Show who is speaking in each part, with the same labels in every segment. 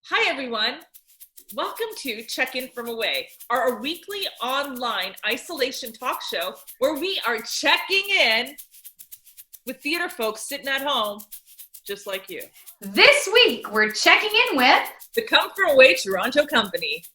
Speaker 1: Hi, everyone. Welcome to Check In From Away, our weekly online isolation talk show where we are checking in with theater folks sitting at home, just like you.
Speaker 2: This week, we're checking in with
Speaker 1: the Come From Away Toronto Company.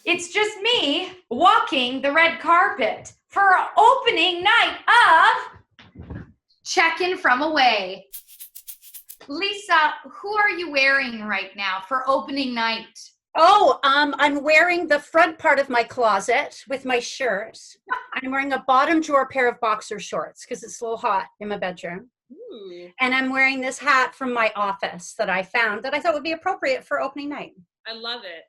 Speaker 2: It's just me walking the red carpet for our opening night of Check In From Away. Lisa, who are you wearing right now for opening night?
Speaker 3: I'm wearing the front part of my closet with my shirt. I'm wearing a bottom drawer pair of boxer shorts because it's a little hot in my bedroom.
Speaker 1: Ooh.
Speaker 3: And I'm wearing this hat from my office that I found that I thought would be appropriate for opening night.
Speaker 1: I love it.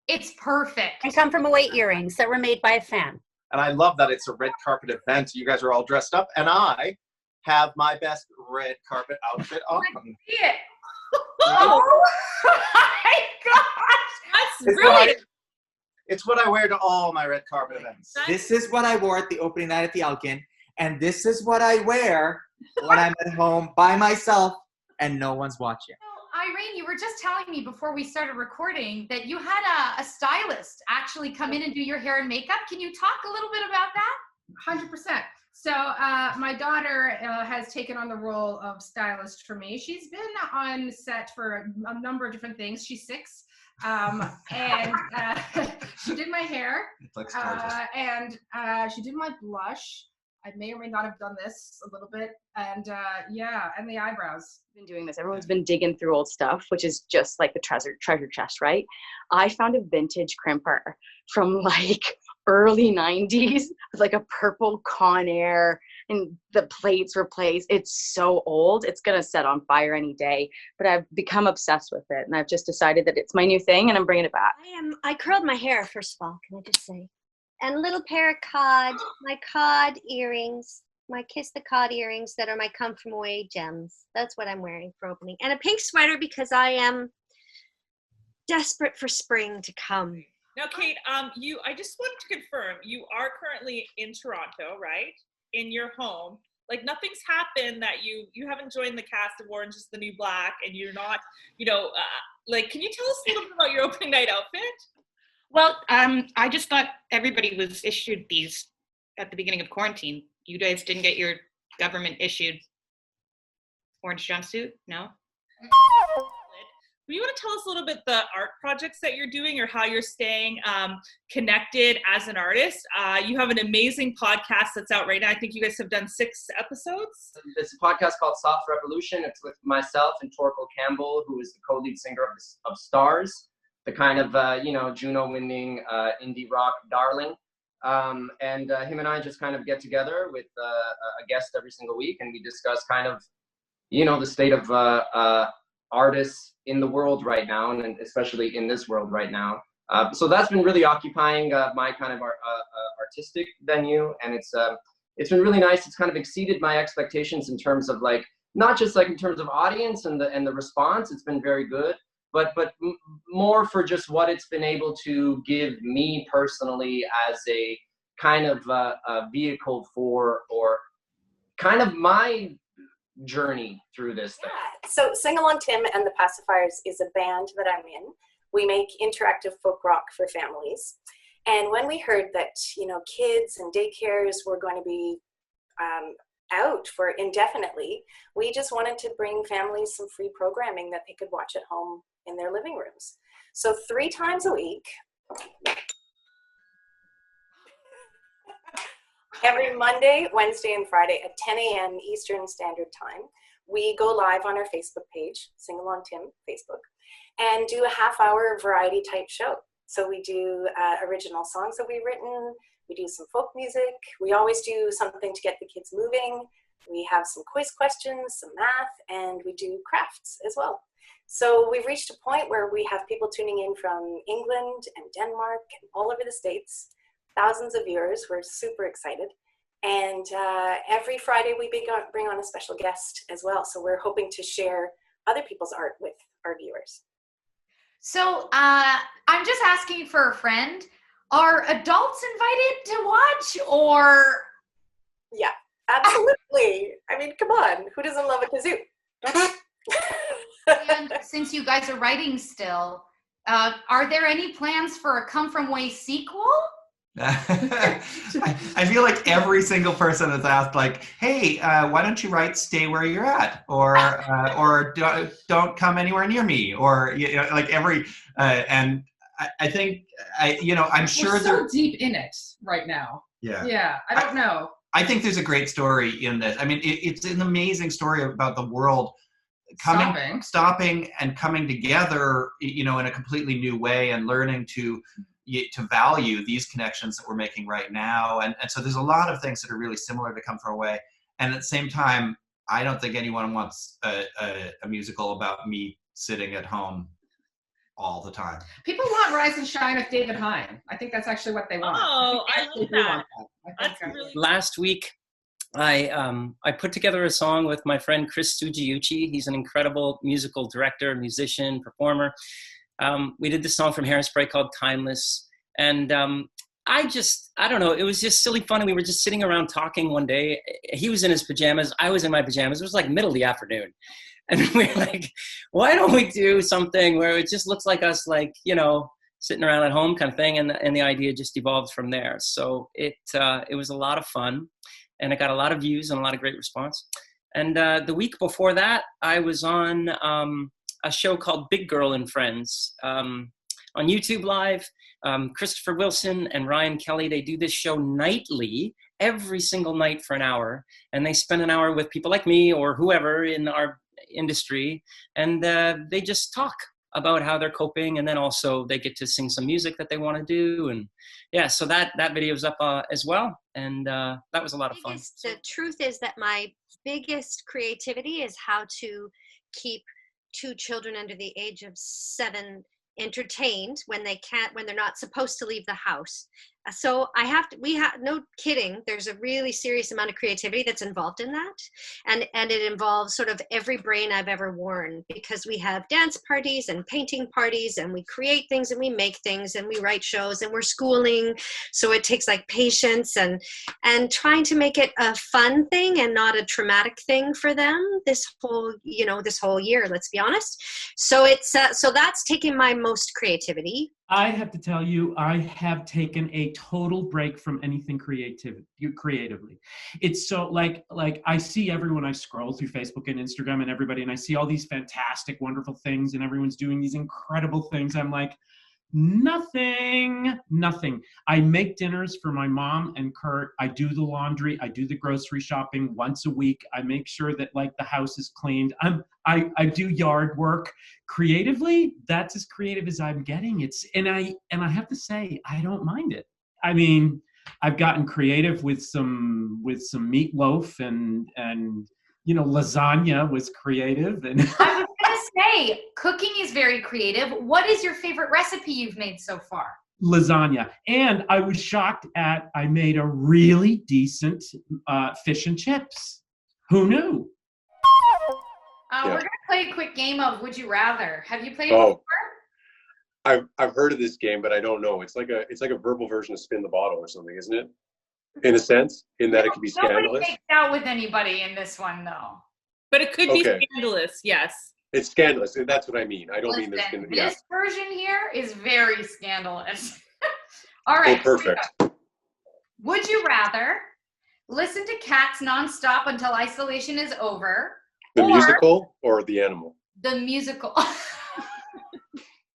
Speaker 2: It's perfect.
Speaker 3: And Come From Away earrings that were made by a fan.
Speaker 4: And I love that it's a red carpet event. You guys are all dressed up, and I have my best red carpet outfit on.
Speaker 2: See it. Oh my gosh.
Speaker 1: That's brilliant.
Speaker 4: It's what I wear to all my red carpet events.
Speaker 5: This is what I wore at the opening night at the Elkin, and this is what I wear when I'm at home by myself and no one's watching.
Speaker 2: Irene, you were just telling me before we started recording that you had a stylist actually come in and do your hair and makeup. Can you talk a little bit about that?
Speaker 6: 100%. So my daughter has taken on the role of stylist for me. She's been on set for a number of different things. She's 6. And she did my hair. And she did my blush. I may or may not have done this a little bit. And and the eyebrows.
Speaker 7: Been doing this. Everyone's been digging through old stuff, which is just like the treasure chest, right? I found a vintage crimper from like early 90s with like a purple Conair and the plates replaced. It's so old. It's going to set on fire any day, but I've become obsessed with it. And I've just decided that it's my new thing and I'm bringing it back.
Speaker 8: I curled my hair, first of all, can I just say? And a little pair of my cod earrings, my Kiss the Cod earrings that are my Come From Away gems. That's what I'm wearing for opening. And a pink sweater because I am desperate for spring to come.
Speaker 1: Now, Kate, I just wanted to confirm, you are currently in Toronto, right? In your home. Like nothing's happened that you haven't joined the cast of Orange is the New Black and you're not, can you tell us a little bit about your opening night outfit?
Speaker 9: Well, I just thought everybody was issued these at the beginning of quarantine. You guys didn't get your government issued orange jumpsuit? No? You want to tell us a little bit the art projects that you're doing or how you're staying connected as an artist? You have an amazing podcast that's out right now. I think you guys have done 6 episodes.
Speaker 10: It's a podcast called Soft Revolution. It's with myself and Torkel Campbell, who is the co-lead singer of Stars, the kind of, Juno-winning indie rock darling. And him and I just kind of get together with a guest every single week, and we discuss kind of, the state of artists in the world right now, and especially in this world right now. So that's been really occupying my kind of artistic venue, and it's been really nice. It's kind of exceeded my expectations in terms of like, not just like in terms of audience and the response. It's been very good, but more for just what it's been able to give me personally as a kind of a vehicle for, or kind of my journey through this thing.
Speaker 11: So Singalong Tim and the Pacifiers is a band that I'm in. We make interactive folk rock for families. And when we heard that, kids and daycares were going to be out for indefinitely, we just wanted to bring families some free programming that they could watch at home in their living rooms. So 3 times a week, every Monday, Wednesday, and Friday at 10 a.m. Eastern Standard Time, we go live on our Facebook page, Singalong Tim Facebook, and do a half-hour variety type show. So we do original songs that we've written, we do some folk music, we always do something to get the kids moving, we have some quiz questions, some math, and we do crafts as well. So we've reached a point where we have people tuning in from England and Denmark and all over the States, thousands of viewers. We're super excited. And every Friday we bring on a special guest as well. So we're hoping to share other people's art with our viewers.
Speaker 2: So I'm just asking for a friend. Are adults invited to watch, or?
Speaker 11: Yeah, absolutely. I mean, come on. Who doesn't love a kazoo?
Speaker 2: And since you guys are writing still, are there any plans for a Come From Way sequel?
Speaker 12: I feel like every single person has asked, like, "Hey, why don't you write Stay Where You're At?" or don't come anywhere near me, or like every and I think I'm sure
Speaker 6: We're so deep in it right now.
Speaker 12: Yeah.
Speaker 6: I don't know.
Speaker 12: I think there's a great story in this. I mean, it's an amazing story about the world stopping and coming together, in a completely new way, and learning to value these connections that we're making right now. And so there's a lot of things that are really similar to Come From Away. And at the same time, I don't think anyone wants a musical about me sitting at home all the time.
Speaker 6: People want Rise and Shine with David Hein. I think that's actually what they want.
Speaker 1: Oh, I love that. That's really
Speaker 13: Last week, I put together a song with my friend Chris Tsujiuchi. He's an incredible musical director, musician, performer. We did this song from Hairspray called Timeless. And I don't know, it was just silly fun. We were just sitting around talking one day. He was in his pajamas. I was in my pajamas. It was like middle of the afternoon. And we were like, why don't we do something where it just looks like us, like, sitting around at home kind of thing. And the idea just evolved from there. So it was a lot of fun. And it got a lot of views and a lot of great response. And the week before that, I was on a show called Big Girl and Friends on YouTube Live. Christopher Wilson and Ryan Kelly, they do this show nightly, every single night for an hour. And they spend an hour with people like me or whoever in our industry. And they just talk about how they're coping. And then also they get to sing some music that they want to do. And yeah, so that video is up as well. And that was a lot of fun.
Speaker 8: The truth is that my biggest creativity is how to keep 2 children under the age of 7 entertained when they're not supposed to leave the house. So no kidding, there's a really serious amount of creativity that's involved in that. And it involves sort of every brain I've ever worn, because we have dance parties and painting parties, and we create things and we make things and we write shows and we're schooling. So it takes like patience and trying to make it a fun thing and not a traumatic thing for them this whole year, let's be honest. So so that's taken my most creativity.
Speaker 14: I have to tell you, I have taken a total break from anything creatively. It's so like I see everyone, I scroll through Facebook and Instagram and everybody, and I see all these fantastic, wonderful things, and everyone's doing these incredible things. I'm like, nothing. I make dinners for my mom and Kurt. I do the laundry. I do the grocery shopping once a week. I make sure that like the house is cleaned. I do yard work. Creatively, that's as creative as I'm getting. And I have to say, I don't mind it. I mean, I've gotten creative with some meatloaf and lasagna was creative. And
Speaker 2: I was gonna say, cooking is very creative. What is your favorite recipe you've made so far?
Speaker 14: Lasagna. And I was shocked I made a really decent fish and chips. Who knew?
Speaker 2: We're gonna play a quick game of Would You Rather. Have you played it before?
Speaker 15: I've heard of this game, but I don't know. It's like a verbal version of Spin the Bottle or something, isn't it? In a sense, in that it could be scandalous.
Speaker 2: Nobody makes out with anybody in this one, though.
Speaker 1: But it could be scandalous, yes.
Speaker 15: It's scandalous. That's what I mean. I don't mean there's going to be.
Speaker 2: This version here is very scandalous. All right.
Speaker 15: Oh, perfect.
Speaker 2: Would you rather listen to Cats nonstop until isolation is over?
Speaker 15: The musical or the animal?
Speaker 2: The musical.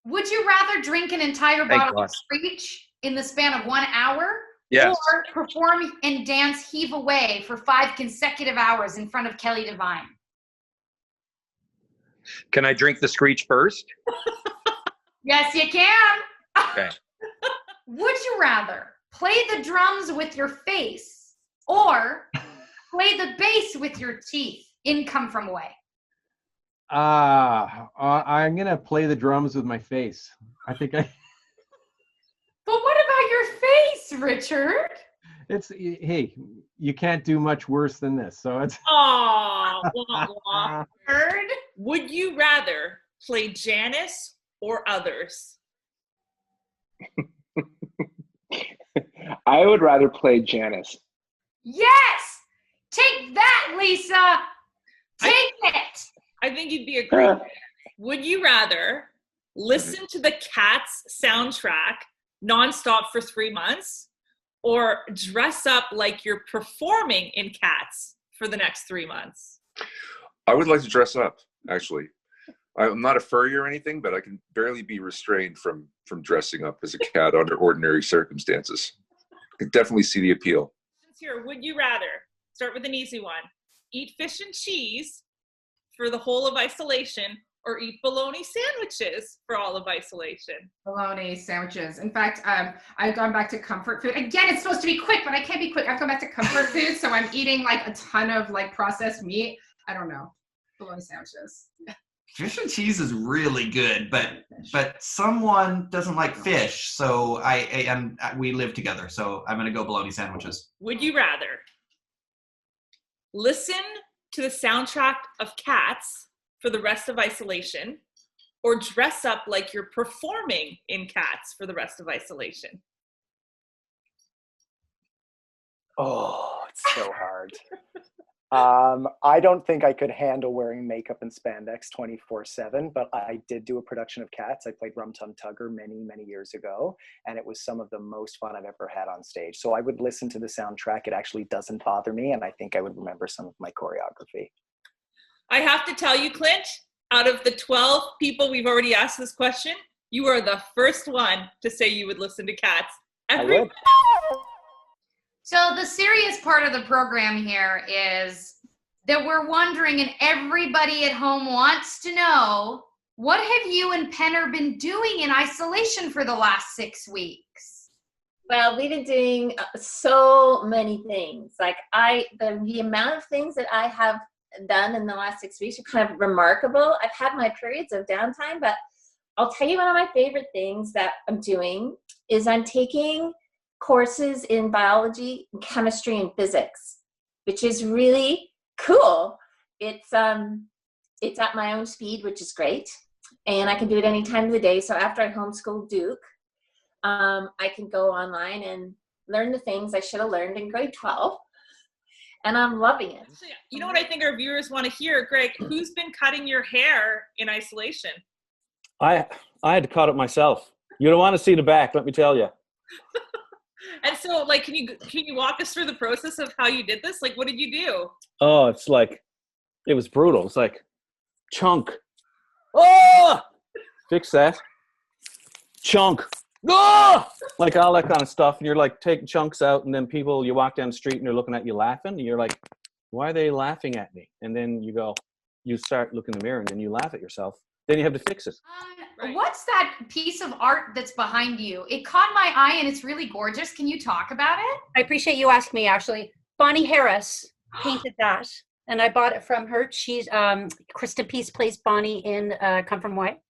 Speaker 2: Would you rather drink an entire bottle of Screech in the span of 1 hour?
Speaker 15: Yes.
Speaker 2: Or perform and dance Heave Away for 5 consecutive hours in front of Kelly Devine?
Speaker 16: Can I drink the Screech first?
Speaker 2: Yes, you can.
Speaker 16: Okay.
Speaker 2: Would you rather play the drums with your face or play the bass with your teeth in Come From Away?
Speaker 17: I'm going to play the drums with my face. I think I...
Speaker 2: But what about your face, Richard?
Speaker 17: Hey, you can't do much worse than this. So it's.
Speaker 1: Aww. Would you rather play Janice or Others?
Speaker 18: I would rather play Janice.
Speaker 2: Yes! Take that, Lisa! Take it!
Speaker 1: I think you'd be a great. Would you rather listen to the Cats soundtrack nonstop for 3 months, or dress up like you're performing in Cats for the next 3 months?
Speaker 19: I would like to dress up, actually. I'm not a furry or anything, but I can barely be restrained from dressing up as a cat under ordinary circumstances. I can definitely see the appeal.
Speaker 1: Here, would you rather, start with an easy one, eat fish and cheese for the whole of isolation, or eat bologna sandwiches for all of isolation?
Speaker 6: Bologna sandwiches. In fact, I've gone back to comfort food. Again, it's supposed to be quick, but I can't be quick. I've gone back to comfort food, so I'm eating like a ton of like processed meat. I don't know. Bologna sandwiches.
Speaker 12: Fish and cheese is really good, but someone doesn't like fish, so we live together, so I'm gonna go bologna sandwiches.
Speaker 1: Would you rather listen to the soundtrack of Cats for the rest of isolation, or dress up like you're performing in Cats for the rest of isolation?
Speaker 20: Oh, it's so hard. I don't think I could handle wearing makeup and spandex 24/7, but I did do a production of Cats. I played Rum Tum Tugger many, many years ago, and it was some of the most fun I've ever had on stage. So I would listen to the soundtrack. It actually doesn't bother me, and I think I would remember some of my choreography.
Speaker 1: I have to tell you, Clint, out of the 12 people we've already asked this question, you are the first one to say you would listen to Cats.
Speaker 20: I would.
Speaker 2: So the serious part of the program here is that we're wondering, and everybody at home wants to know, what have you and Penner been doing in isolation for the last 6 weeks?
Speaker 21: Well, we've been doing so many things. Like the amount of things that I have done in the last 6 weeks are kind of remarkable. I've had my periods of downtime, but I'll tell you one of my favorite things that I'm doing is I'm taking courses in biology, chemistry, and physics, which is really cool. It's at my own speed, which is great, and I can do it any time of the day. So after I homeschool Duke, I can go online and learn the things I should have learned in grade 12, and I'm loving it.
Speaker 1: You know what I think our viewers want to hear, Greg? Who's been cutting your hair in isolation?
Speaker 22: I had to cut it myself. You don't want to see the back, let me tell you.
Speaker 1: And so, like, can you walk us through the process of how you did this? Like, what did you do?
Speaker 22: Oh, it was brutal. It's like, chunk. Oh! Fix that. Chunk. Oh! Like all that kind of stuff. And you're like taking chunks out, and then you walk down the street and they're looking at you laughing. And you're like, why are they laughing at me? And then you start looking in the mirror, and then you laugh at yourself. Then you have to fix it.
Speaker 2: What's that piece of art that's behind you? It caught my eye and it's really gorgeous. Can you talk about it?
Speaker 3: I appreciate you asking me, actually. Bonnie Harris painted that, and I bought it from her. She's Kristen Peace plays Bonnie in Come From Away.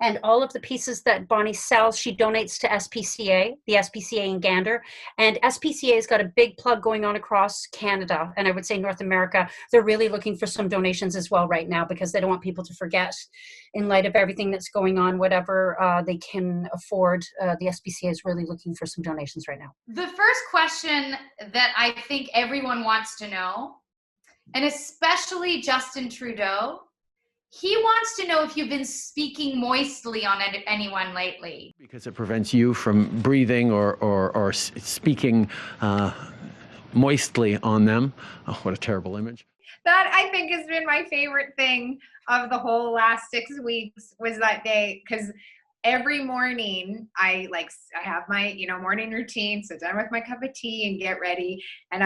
Speaker 3: And all of the pieces that Bonnie sells, she donates to SPCA, the SPCA in Gander. And SPCA has got a big plug going on across Canada, and I would say North America. They're really looking for some donations as well right now, because they don't want people to forget, in light of everything that's going on, whatever they can afford. The SPCA is really looking for some donations right now.
Speaker 2: The first question that I think everyone wants to know, and especially Justin Trudeau, he wants to know if you've been speaking moistly on anyone lately.
Speaker 17: Because it prevents you from breathing or speaking moistly on them. Oh, what a terrible image.
Speaker 6: That, I think, has been my favorite thing of the whole last 6 weeks, was that day, because every morning I have my morning routine, sit down with my cup of tea and get ready. And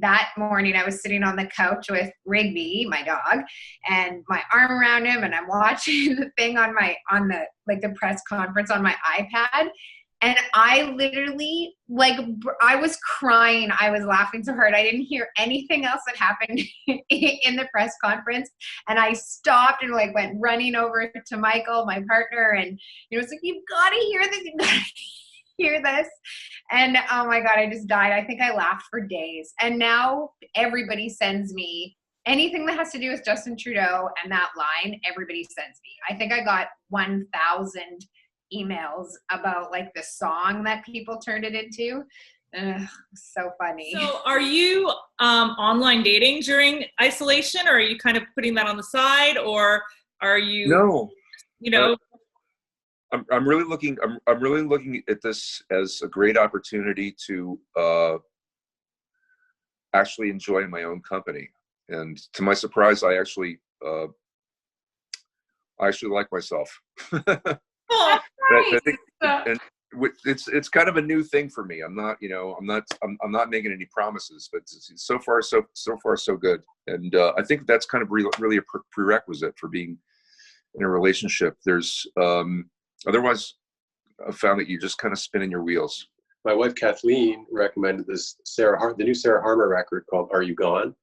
Speaker 6: that morning I was sitting on the couch with Rigby, my dog, and my arm around him, and I'm watching the thing on the press conference on my iPad. And I literally, I was crying. I was laughing so hard. I didn't hear anything else that happened in the press conference. And I stopped and went running over to Michael, my partner. And it's like, you've got to hear this. You've got to hear this. And oh my God, I just died. I think I laughed for days. And now everybody sends me anything that has to do with Justin Trudeau and that line. Everybody sends me. I think I got 1,000 emails about the song that people turned it into. So funny.
Speaker 1: So are you online dating during isolation, or are you kind of putting that on the side, or are you,
Speaker 19: No.
Speaker 1: you know?
Speaker 19: I'm really looking at this as a great opportunity to actually enjoy my own company. And to my surprise, I actually like myself.
Speaker 2: Oh,
Speaker 19: I think, and it's kind of a new thing for me. I'm not making any promises, but so far so good. And I think that's kind of really a prerequisite for being in a relationship. There's otherwise, I've found that you're just kind of spinning your wheels.
Speaker 15: My wife Kathleen recommended this the new Sarah Harmer record called "Are You Gone."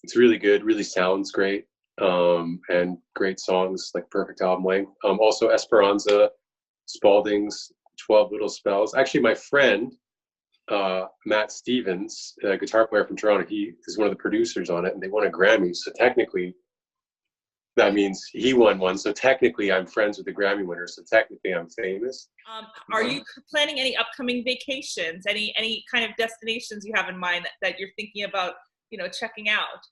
Speaker 15: It's really good, really sounds great, and great songs, like perfect album length. Also Esperanza Spalding's 12 Little Spells. Actually, my friend Matt Stevens, a guitar player from Toronto, he is one of the producers on it, and they won a Grammy. So technically, that means he won one. So technically, I'm friends with the Grammy winner. So technically, I'm famous.
Speaker 1: Are you planning any upcoming vacations? Any kind of destinations you have in mind that you're thinking about, checking out?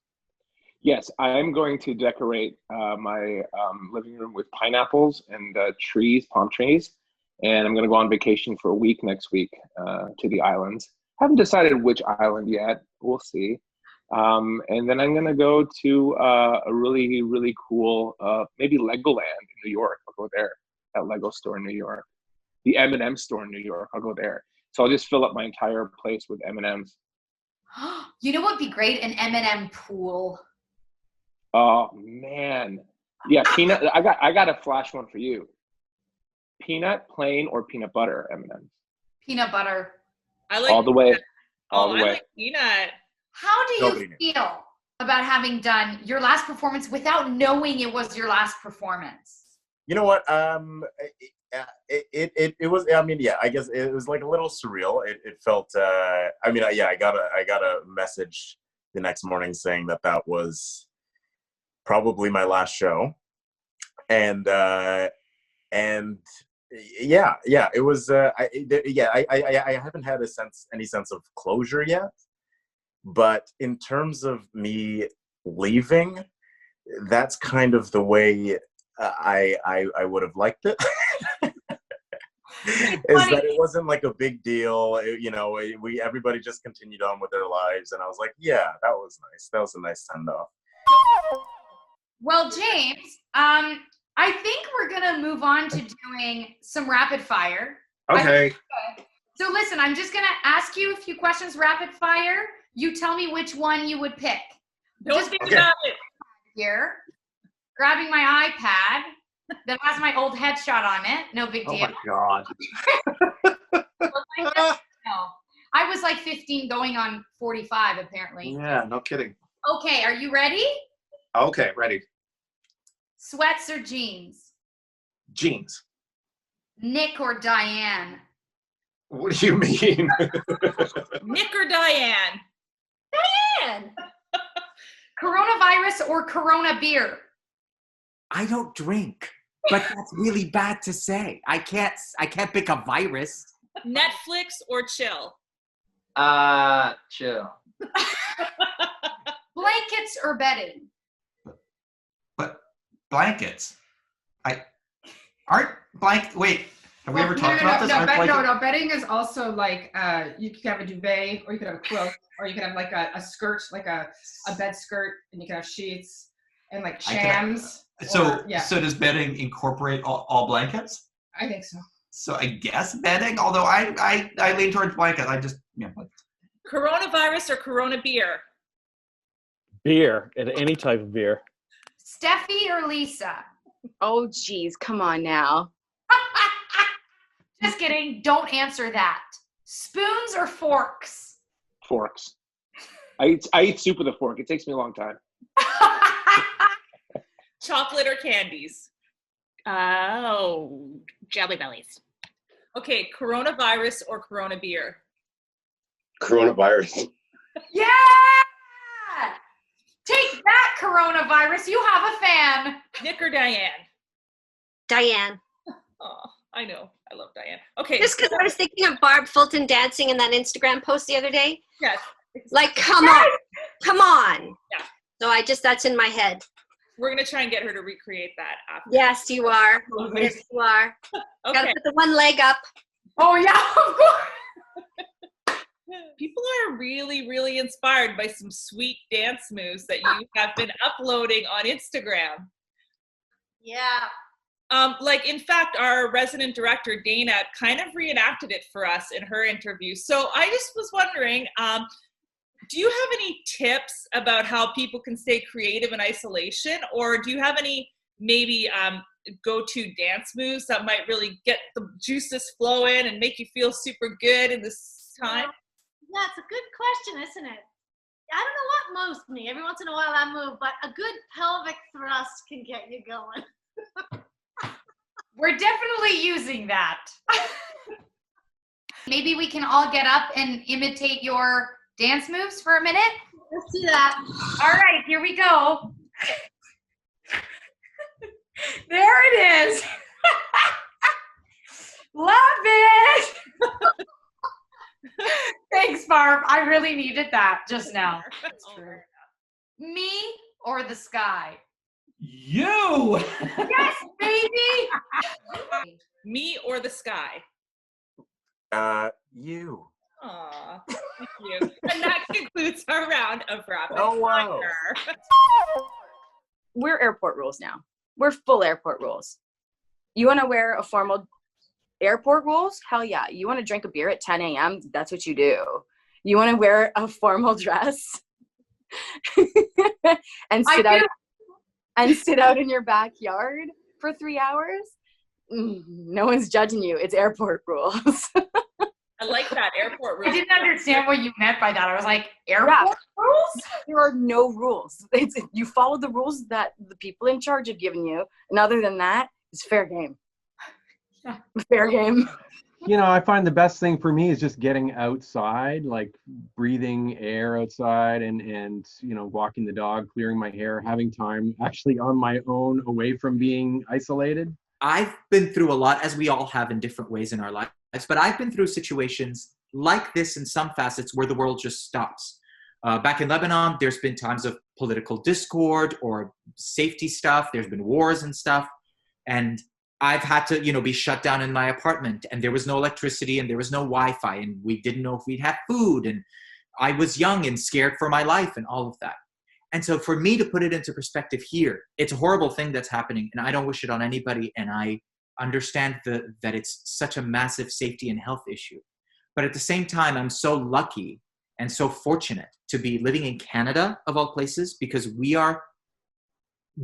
Speaker 18: Yes, I am going to decorate my living room with pineapples and palm trees. And I'm going to go on vacation for a week next week to the islands. Haven't decided which island yet. We'll see. And then I'm going to go to a really, really cool, maybe Legoland in New York. I'll go there, that Lego store in New York. The M&M store in New York, I'll go there. So I'll just fill up my entire place with M&Ms.
Speaker 2: You know what would be great? An M&M pool.
Speaker 18: Oh, man. Yeah, peanut. I got a flash one for you. Peanut, plain, or peanut butter M&Ms?
Speaker 2: Peanut butter.
Speaker 1: I like
Speaker 18: all the way. All the
Speaker 1: I
Speaker 18: way.
Speaker 1: like peanut.
Speaker 2: How do you feel about having done your last performance without knowing it was your last performance?
Speaker 4: You know what? It was. I mean, yeah. I guess it was like a little surreal. It felt. I got a message the next morning saying that was probably my last show, and yeah, it was. I haven't had any sense of closure yet. But in terms of me leaving, that's kind of the way I would have liked it. Is that it wasn't like a big deal. Everybody just continued on with their lives, and I was like, yeah, that was nice. That was a nice send off.
Speaker 2: Well, James, I think we're gonna move on to doing some rapid fire.
Speaker 4: Okay.
Speaker 2: So listen, I'm just gonna ask you a few questions rapid fire. You tell me which one you would pick.
Speaker 1: Don't think about it.
Speaker 2: Here, grabbing my iPad that has my old headshot on it. No big deal.
Speaker 4: Oh my God.
Speaker 2: No, I was like 15 going on 45 apparently.
Speaker 4: Yeah, no kidding.
Speaker 2: Okay, are you ready?
Speaker 4: Okay, ready.
Speaker 2: Sweats or jeans?
Speaker 4: Jeans.
Speaker 2: Nick or Diane?
Speaker 4: What do you mean?
Speaker 1: Nick or Diane?
Speaker 2: Diane! Coronavirus or Corona beer?
Speaker 5: I don't drink, but that's really bad to say. I can't pick a virus.
Speaker 1: Netflix or chill?
Speaker 10: Chill.
Speaker 2: Blankets or bedding?
Speaker 12: But blankets. Wait, have we ever talked about this?
Speaker 6: No, bedding is also like you could have a duvet, or you could have a quilt, or you could have like a skirt, like a bed skirt, and you could have sheets and like shams.
Speaker 12: So does bedding incorporate all blankets?
Speaker 6: I think so.
Speaker 12: So I guess bedding, although I lean towards blanket.
Speaker 1: Coronavirus or Corona beer?
Speaker 22: Beer, any type of beer.
Speaker 2: Steffi or Lisa?
Speaker 7: Oh, geez, come on now.
Speaker 2: Just kidding. Don't answer that. Spoons or forks?
Speaker 18: Forks. I eat soup with a fork. It takes me a long time.
Speaker 1: Chocolate or candies?
Speaker 9: Oh, Jelly Bellies.
Speaker 1: Okay, coronavirus or Corona beer?
Speaker 15: Coronavirus.
Speaker 2: Yeah! Take that, coronavirus. You have a fan.
Speaker 1: Nick or Diane?
Speaker 8: Diane.
Speaker 1: Oh, I know. I love Diane. Okay.
Speaker 8: Just because I was thinking of Barb Fulton dancing in that Instagram post the other day.
Speaker 1: Yes.
Speaker 8: Like, come on. Come on.
Speaker 1: Yeah.
Speaker 8: So that's in my head.
Speaker 1: We're going to try and get her to recreate that after.
Speaker 8: Yes, you are. Yes, you are.
Speaker 1: Okay.
Speaker 8: Gotta put the one leg up.
Speaker 2: Oh, yeah, of course.
Speaker 1: People are really, really inspired by some sweet dance moves that you have been uploading on Instagram.
Speaker 8: Yeah.
Speaker 1: Like, in fact, our resident director, Dana, kind of reenacted it for us in her interview. So I just was wondering, do you have any tips about how people can stay creative in isolation? Or do you have any maybe go-to dance moves that might really get the juices flowing and make you feel super good in this time?
Speaker 11: Yeah, it's a good question, isn't it? I don't know what moves me. Every once in a while I move, but a good pelvic thrust can get you going.
Speaker 2: We're definitely using that. Maybe we can all get up and imitate your dance moves for a minute.
Speaker 11: Let's do that.
Speaker 2: All right, here we go. There it is. Love it. Thanks, Barb. I really needed that just now. That's true. Me or the sky?
Speaker 14: You.
Speaker 2: Yes, baby.
Speaker 1: Me or the sky?
Speaker 4: You.
Speaker 1: Aw, thank you. And that concludes our round of rapid
Speaker 4: wow.
Speaker 1: fire.
Speaker 7: We're airport rules now. We're full airport rules. You want to wear a formal airport rules? Hell yeah. You want to drink a beer at 10 a.m.? That's what you do. You want to wear a formal dress and sit out in your backyard for 3 hours? No one's judging you. It's airport rules.
Speaker 1: I like that, airport rules.
Speaker 2: I didn't understand what you meant by that. I was like, airport rules?
Speaker 7: There are no rules. You follow the rules that the people in charge have given you. And other than that, it's fair game.
Speaker 2: Yeah.
Speaker 7: Fair game.
Speaker 17: You know, I find the best thing for me is just getting outside, like breathing air outside and you know, walking the dog, clearing my hair, having time actually on my own away from being isolated.
Speaker 5: I've been through a lot, as we all have in different ways in our lives, but I've been through situations like this in some facets where the world just stops. Back in Lebanon, there's been times of political discord or safety stuff. There's been wars and stuff. And I've had to, you know, be shut down in my apartment, and there was no electricity and there was no Wi-Fi, and we didn't know if we'd have food, and I was young and scared for my life and all of that. And so for me to put it into perspective here, it's a horrible thing that's happening, and I don't wish it on anybody, and I understand that it's such a massive safety and health issue. But at the same time, I'm so lucky and so fortunate to be living in Canada, of all places, because we are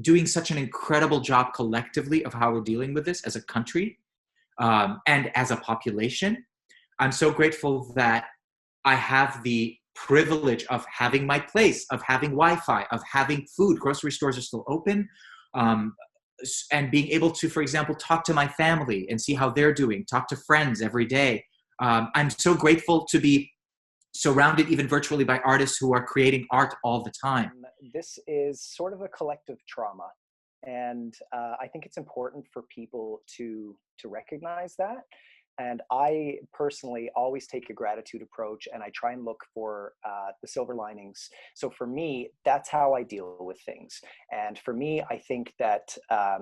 Speaker 5: doing such an incredible job collectively of how we're dealing with this as a country and as a population. I'm so grateful that I have the privilege of having my place, of having Wi-Fi, of having food. Grocery stores are still open. And being able to, for example, talk to my family and see how they're doing, talk to friends every day. I'm so grateful to be surrounded even virtually by artists who are creating art all the time.
Speaker 20: This is sort of a collective trauma. And I think it's important for people to recognize that. And I personally always take a gratitude approach, and I try and look for the silver linings. So for me, that's how I deal with things. And for me, I think that,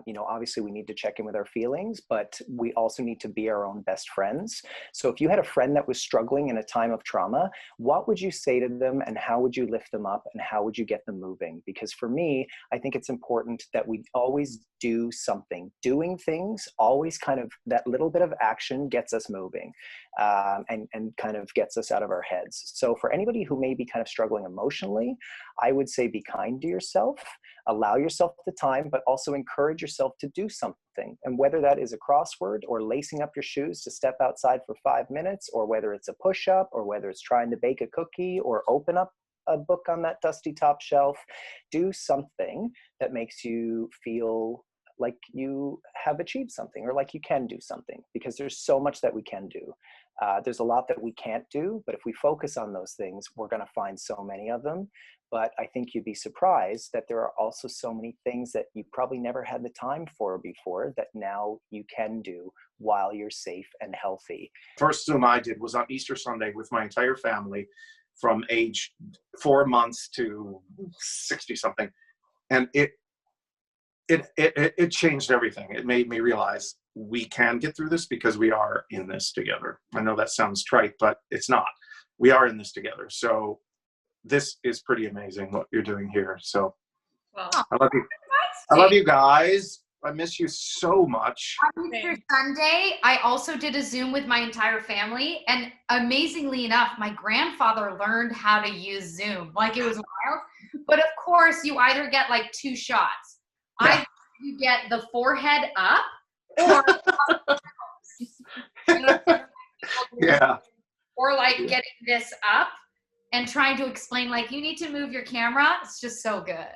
Speaker 20: you know, obviously we need to check in with our feelings, but we also need to be our own best friends. So if you had a friend that was struggling in a time of trauma, what would you say to them, and how would you lift them up, and how would you get them moving? Because for me, I think it's important that we always do something. Doing things always kind of, that little bit of action gets us moving and kind of gets us out of our heads. So for anybody who may be kind of struggling emotionally, I would say be kind to yourself, allow yourself the time, but also encourage yourself to do something. And whether that is a crossword or lacing up your shoes to step outside for 5 minutes, or whether it's a push-up, or whether it's trying to bake a cookie or open up a book on that dusty top shelf, do something that makes you feel like you have achieved something, or like you can do something, because there's so much that we can do. There's a lot that we can't do, but if we focus on those things, we're going to find so many of them. But I think you'd be surprised that there are also so many things that you probably never had the time for before that now you can do while you're safe and healthy.
Speaker 13: First Zoom I did was on Easter Sunday with my entire family from age 4 months to 60 something. And it changed everything. It made me realize we can get through this because we are in this together. I know that sounds trite, but it's not. We are in this together. So this is pretty amazing what you're doing here. So I love you. I love you guys. I miss you so much.
Speaker 2: On Easter Sunday, I also did a Zoom with my entire family. And amazingly enough, my grandfather learned how to use Zoom. Like, it was wild. But of course, you either get like 2 shots. Either you get the forehead up or or like getting this up and trying to explain, like, you need to move your camera. It's just so good.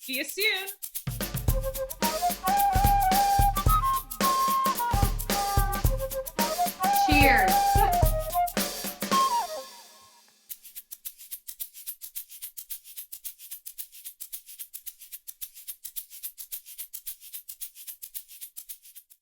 Speaker 1: See you soon.
Speaker 2: Cheers.